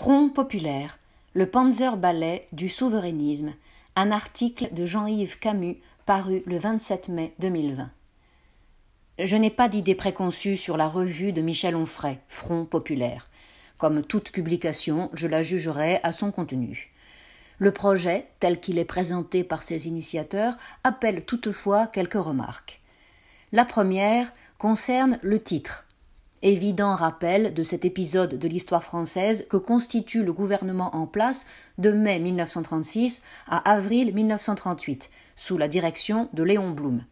Front populaire, le Panzer-Ballet du souverainisme, un article de Jean-Yves Camus paru le 27 mai 2020. Je n'ai pas d'idée préconçue sur la revue de Michel Onfray, Front populaire. Comme toute publication, je la jugerai à son contenu. Le projet, tel qu'il est présenté par ses initiateurs, appelle toutefois quelques remarques. La première concerne le titre. Évident rappel de cet épisode de l'histoire française que constitue le gouvernement en place de mai 1936 à avril 1938, sous la direction de Léon Blum.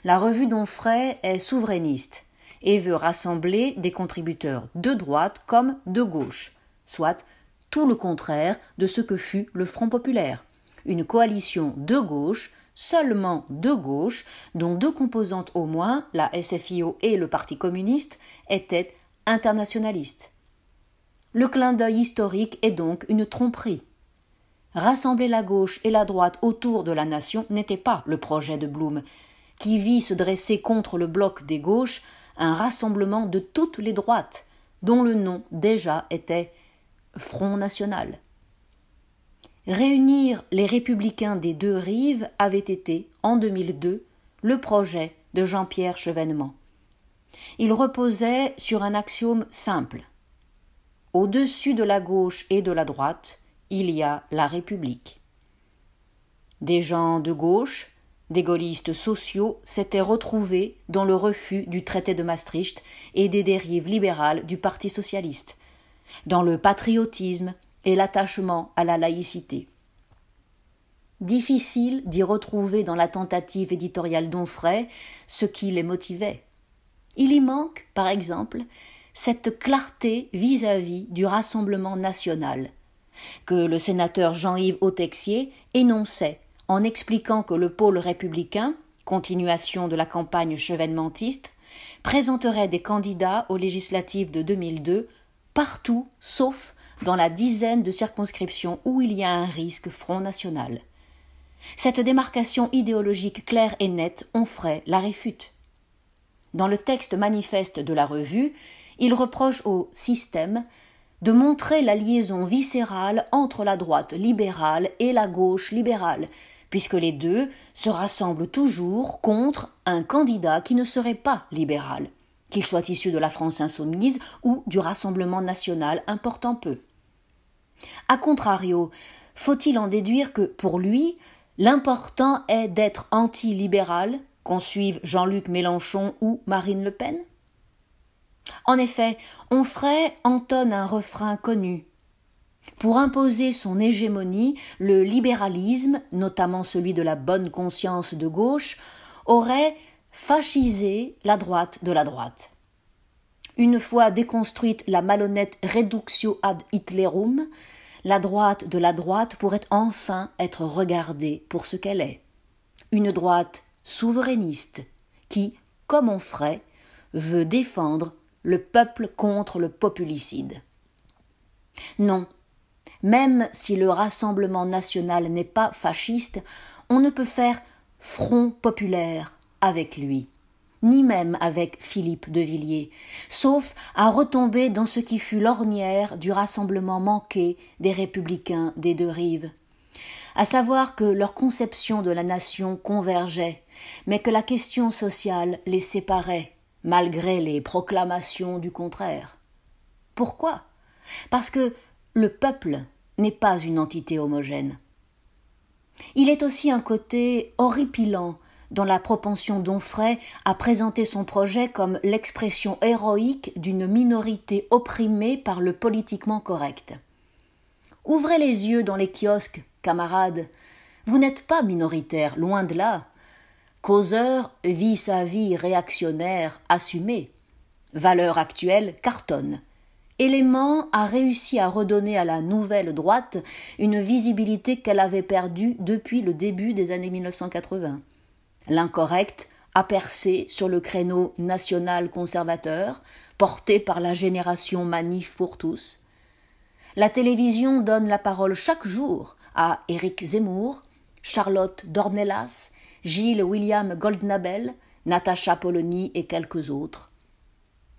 La revue d'Onfray est souverainiste et veut rassembler des contributeurs de droite comme de gauche, soit tout le contraire de ce que fut le Front populaire, une coalition de gauche, seulement de gauche, dont deux composantes au moins, la SFIO et le Parti communiste, étaient internationalistes. Le clin d'œil historique est donc une tromperie. Rassembler la gauche et la droite autour de la nation n'était pas le projet de Blum, qui vit se dresser contre le bloc des gauches un rassemblement de toutes les droites, dont le nom déjà était Front national. Réunir les républicains des deux rives avait été, en 2002, le projet de Jean-Pierre Chevènement. Il reposait sur un axiome simple. Au-dessus de la gauche et de la droite, il y a la République. Des gens de gauche, des gaullistes sociaux s'étaient retrouvés dans le refus du traité de Maastricht et des dérives libérales du Parti socialiste, dans le patriotisme et l'attachement à la laïcité. Difficile d'y retrouver dans la tentative éditoriale d'Onfray ce qui les motivait. Il y manque, par exemple, cette clarté vis-à-vis du Rassemblement national, que le sénateur Jean-Yves Autexier énonçait en expliquant que le pôle républicain, continuation de la campagne chevènementiste, présenterait des candidats aux législatives de 2002 partout sauf dans la dizaine de circonscriptions où il y a un risque Front national. Cette démarcation idéologique claire et nette, Onfray la réfute. Dans le texte manifeste de la revue, il reproche au système de montrer la liaison viscérale entre la droite libérale et la gauche libérale, puisque les deux se rassemblent toujours contre un candidat qui ne serait pas libéral, qu'il soit issu de la France insoumise ou du Rassemblement national important peu. A contrario, faut-il en déduire que, pour lui, l'important est d'être anti-libéral, qu'on suive Jean-Luc Mélenchon ou Marine Le Pen? En effet, Onfray entonne un refrain connu. Pour imposer son hégémonie, le libéralisme, notamment celui de la bonne conscience de gauche, aurait fascisé la droite de la droite. Une fois déconstruite la malhonnête reductio ad Hitlerum, la droite de la droite pourrait enfin être regardée pour ce qu'elle est. Une droite souverainiste qui, comme Onfray, veut défendre le peuple contre le populicide. Non, même si le Rassemblement national n'est pas fasciste, on ne peut faire Front populaire avec lui, ni même avec Philippe de Villiers, sauf à retomber dans ce qui fut l'ornière du rassemblement manqué des républicains des deux rives, à savoir que leur conception de la nation convergeait, mais que la question sociale les séparait, malgré les proclamations du contraire. Pourquoi? Parce que le peuple n'est pas une entité homogène. Il est aussi un côté horripilant dans la propension d'Onfray à présenter son projet comme l'expression héroïque d'une minorité opprimée par le politiquement correct. Ouvrez les yeux dans les kiosques, camarades. Vous n'êtes pas minoritaire, loin de là. Causeur vit sa vie réactionnaire assumée. Valeur actuelle cartonne. Élément a réussi à redonner à la nouvelle droite une visibilité qu'elle avait perdue depuis le début des années 1980. L'incorrect a percé sur le créneau national conservateur, porté par la génération Manif pour tous. La télévision donne la parole chaque jour à Éric Zemmour, Charlotte Dornelas, Gilles William Goldnabel, Natacha Polony et quelques autres.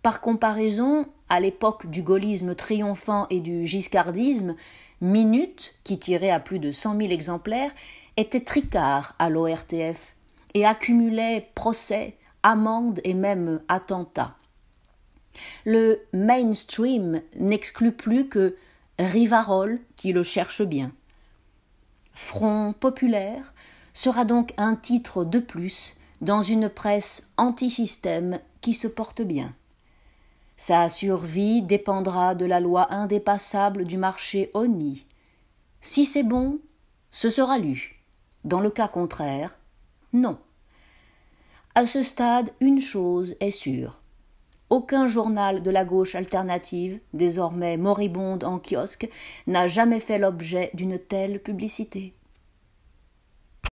Par comparaison, à l'époque du gaullisme triomphant et du giscardisme, Minute, qui tirait à plus de 100 000 exemplaires, était tricard à l'ORTF et accumulait procès, amendes et même attentats. Le mainstream n'exclut plus que Rivarol qui le cherche bien. Front populaire sera donc un titre de plus dans une presse anti-système qui se porte bien. Sa survie dépendra de la loi indépassable du marché honni. Si c'est bon, ce sera lu. Dans le cas contraire, non. À ce stade, une chose est sûre. Aucun journal de la gauche alternative, désormais moribonde en kiosque, n'a jamais fait l'objet d'une telle publicité.